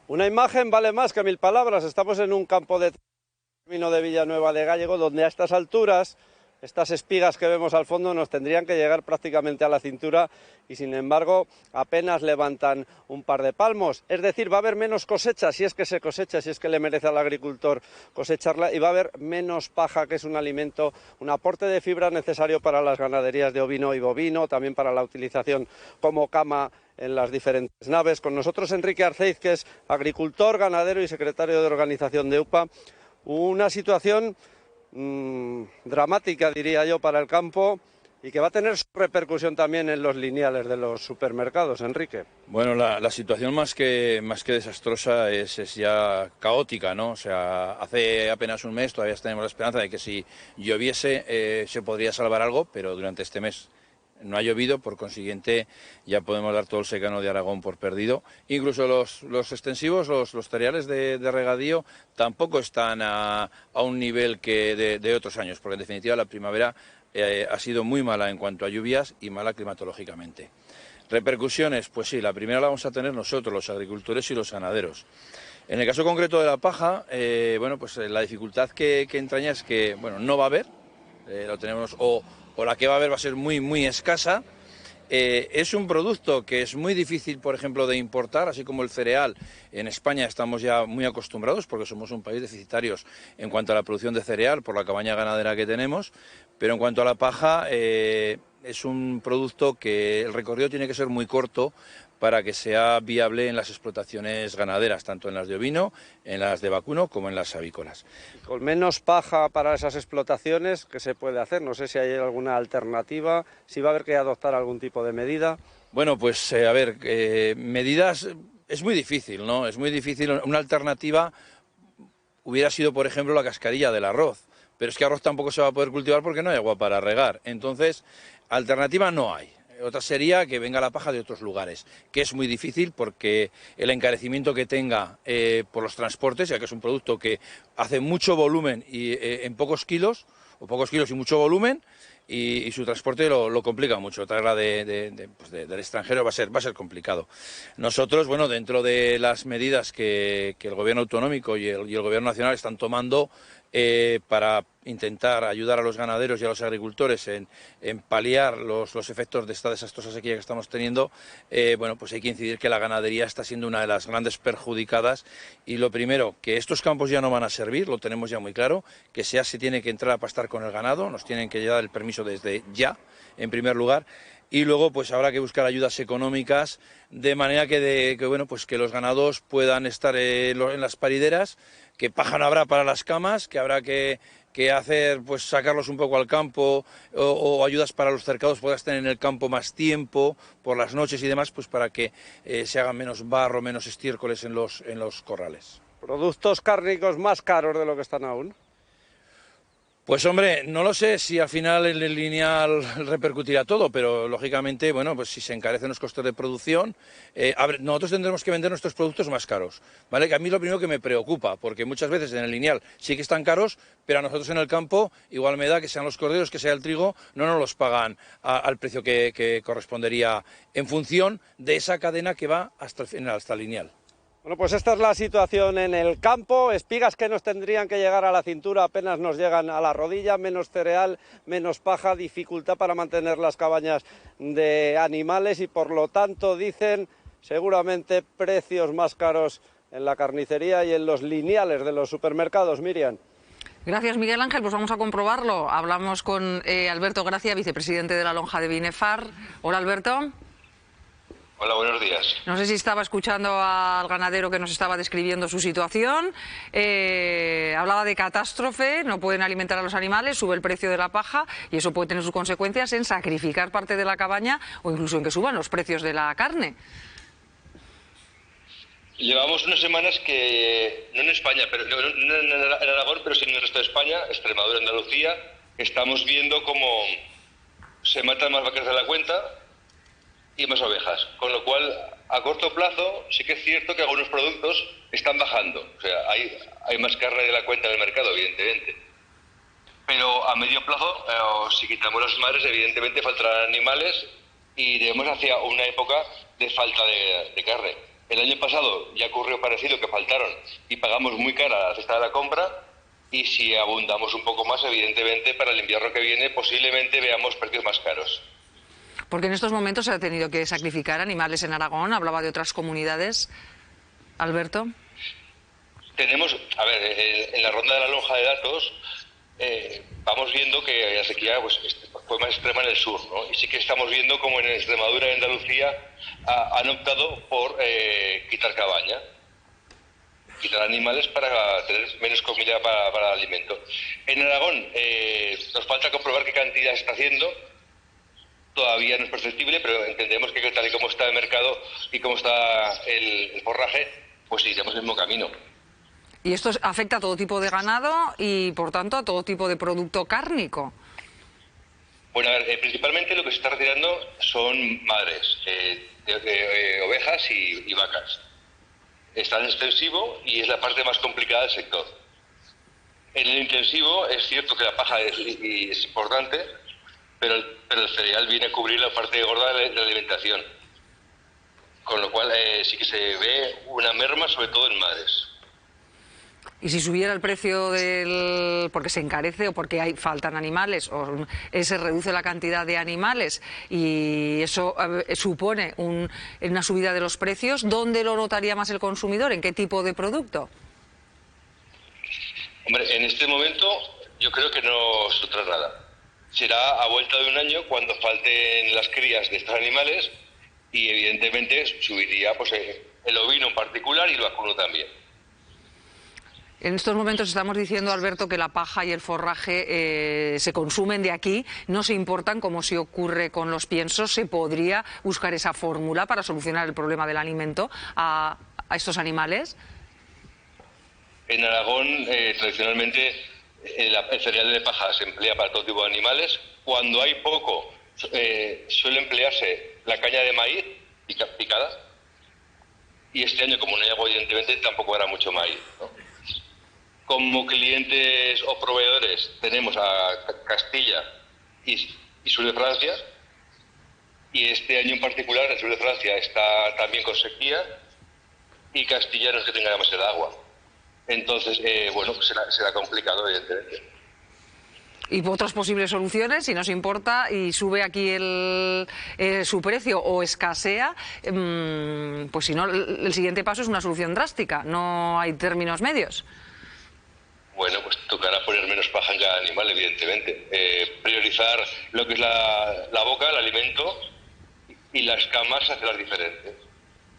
Una imagen vale más que 1000 palabras. Estamos en un campo de término de Villanueva de Gállego, donde a estas alturas, estas espigas que vemos al fondo nos tendrían que llegar prácticamente a la cintura y sin embargo apenas levantan un par de palmos. Es decir, va a haber menos cosecha, si es que se cosecha, si es que le merece al agricultor cosecharla, y va a haber menos paja, que es un alimento, un aporte de fibra necesario para las ganaderías de ovino y bovino, también para la utilización como cama en las diferentes naves. Con nosotros Enrique Arceiz, que es agricultor, ganadero y secretario de organización de UPA. Una situación dramática, diría yo, para el campo y que va a tener su repercusión también en los lineales de los supermercados, Enrique. Bueno, la situación más que desastrosa es ya caótica, ¿no? O sea, hace apenas un mes todavía tenemos la esperanza de que si lloviese se podría salvar algo, pero durante este mes no ha llovido, por consiguiente ya podemos dar todo el secano de Aragón por perdido. Incluso los extensivos, los cereales de regadío tampoco están a un nivel que de otros años, porque en definitiva la primavera ha sido muy mala en cuanto a lluvias y mala climatológicamente. Repercusiones, pues sí, la primera la vamos a tener nosotros, los agricultores y los ganaderos. En el caso concreto de la paja, bueno, pues la dificultad que entraña es que, bueno, no va a haber, lo tenemos, o la que va a haber va a ser muy escasa. Es un producto que es muy difícil, por ejemplo, de importar, así como el cereal. En España estamos ya muy acostumbrados porque somos un país deficitarios en cuanto a la producción de cereal por la cabaña ganadera que tenemos, pero en cuanto a la paja es un producto que el recorrido tiene que ser muy corto para que sea viable en las explotaciones ganaderas, tanto en las de ovino, en las de vacuno, como en las avícolas. Con menos paja para esas explotaciones, ¿qué se puede hacer? No sé si hay alguna alternativa, si va a haber que adoptar algún tipo de medida. Bueno, pues a ver, medidas es muy difícil, ¿no? Es muy difícil. Una alternativa hubiera sido, por ejemplo, la cascarilla del arroz, pero es que arroz tampoco se va a poder cultivar porque no hay agua para regar. Entonces, alternativa no hay. Otra sería que venga la paja de otros lugares, que es muy difícil porque el encarecimiento que tenga por los transportes, ya que es un producto que hace mucho volumen y en pocos kilos y mucho volumen, y su transporte lo complica mucho. Traerla del extranjero va a ser complicado. Nosotros, bueno, dentro de las medidas que el gobierno autonómico y el gobierno nacional están tomando para intentar ayudar a los ganaderos y a los agricultores en paliar los efectos de esta desastrosa sequía que estamos teniendo, bueno, pues hay que incidir que la ganadería está siendo una de las grandes perjudicadas y lo primero, que estos campos ya no van a servir, lo tenemos ya muy claro, que se tiene que entrar a pastar con el ganado, nos tienen que dar el permiso desde ya, en primer lugar. Y luego pues habrá que buscar ayudas económicas de manera que bueno, pues que los ganados puedan estar en las parideras, que paja no habrá para las camas, que habrá que hacer, pues sacarlos un poco al campo o ayudas para los cercados, puedas tener en el campo más tiempo por las noches y demás, pues para que se hagan menos barro, menos estiércoles en los corrales. ¿Productos cárnicos más caros de lo que están aún? Pues hombre, no lo sé si al final el lineal repercutirá todo, pero lógicamente, bueno, pues si se encarecen los costes de producción, nosotros tendremos que vender nuestros productos más caros, ¿vale? Que a mí lo primero que me preocupa, porque muchas veces en el lineal sí que están caros, pero a nosotros en el campo igual me da que sean los corderos, que sea el trigo, no nos los pagan al precio que correspondería en función de esa cadena que va hasta el final, hasta el lineal. Bueno, pues esta es la situación en el campo, espigas que nos tendrían que llegar a la cintura apenas nos llegan a la rodilla, menos cereal, menos paja, dificultad para mantener las cabañas de animales y por lo tanto dicen seguramente precios más caros en la carnicería y en los lineales de los supermercados. Miriam. Gracias, Miguel Ángel. Pues vamos a comprobarlo. Hablamos con Alberto Gracia, vicepresidente de la lonja de Binefar. Hola, Alberto. Hola, buenos días. No sé si estaba escuchando al ganadero que nos estaba describiendo su situación. Hablaba de catástrofe, no pueden alimentar a los animales, sube el precio de la paja y eso puede tener sus consecuencias en sacrificar parte de la cabaña o incluso en que suban los precios de la carne. Llevamos unas semanas que, no en España, pero no en Aragón, pero sí en el resto de España, Extremadura, Andalucía, estamos viendo cómo se matan más vacas de la cuenta y más ovejas, con lo cual a corto plazo sí que es cierto que algunos productos están bajando, o sea, hay más carne de la cuenta en el mercado, evidentemente, pero a medio plazo, si quitamos las madres, evidentemente faltarán animales y iremos hacia una época de falta de carne. El año pasado ya ocurrió parecido, que faltaron y pagamos muy cara la cesta de la compra, y si abundamos un poco más, evidentemente, para el invierno que viene posiblemente veamos precios más caros. Porque en estos momentos se ha tenido que sacrificar animales en Aragón, hablaba de otras comunidades. Alberto. Tenemos, a ver, en la ronda de la lonja de datos vamos viendo que la sequía pues, fue más extrema en el sur, ¿no? Y sí que estamos viendo como en Extremadura y Andalucía han optado por quitar cabaña, quitar animales para tener menos comida para el alimento. En Aragón nos falta comprobar qué cantidad se está haciendo. Todavía no es perceptible, pero entendemos que tal y como está el mercado y como está el forraje, pues iremos el mismo camino. Y esto afecta a todo tipo de ganado y, por tanto, a todo tipo de producto cárnico. Bueno, a ver, principalmente lo que se está retirando son madres, ovejas y vacas. Está en extensivo y es la parte más complicada del sector. En el intensivo es cierto que la paja es importante, pero el cereal viene a cubrir la parte gorda de la alimentación. Con lo cual sí que se ve una merma, sobre todo en madres. Y si subiera el precio porque se encarece o porque faltan animales o se reduce la cantidad de animales y eso supone una subida de los precios, ¿dónde lo notaría más el consumidor? ¿En qué tipo de producto? Hombre, en este momento yo creo que no saldrá nada. Será a vuelta de un año cuando falten las crías de estos animales y evidentemente subiría pues, el ovino en particular y el vacuno también. En estos momentos estamos diciendo, Alberto, que la paja y el forraje se consumen de aquí, no se importan como si ocurre con los piensos. ¿Se podría buscar esa fórmula para solucionar el problema del alimento a estos animales? En Aragón, tradicionalmente, el cereal de paja se emplea para todo tipo de animales. Cuando hay poco, suele emplearse la caña de maíz picada. Y este año, como no hay agua, evidentemente, tampoco habrá mucho maíz, ¿no? Como clientes o proveedores tenemos a Castilla y sur de Francia, y este año en particular el sur de Francia está también con sequía y Castilla no es que tenga demasiada agua. Entonces, bueno, pues será complicado, evidentemente. Y otras posibles soluciones, si nos importa y sube aquí su precio o escasea, pues si no, el siguiente paso es una solución drástica, no hay términos medios. Bueno, pues tocará poner menos paja en cada animal, evidentemente. Priorizar lo que es la boca, el alimento, y las camas hacerlas diferentes.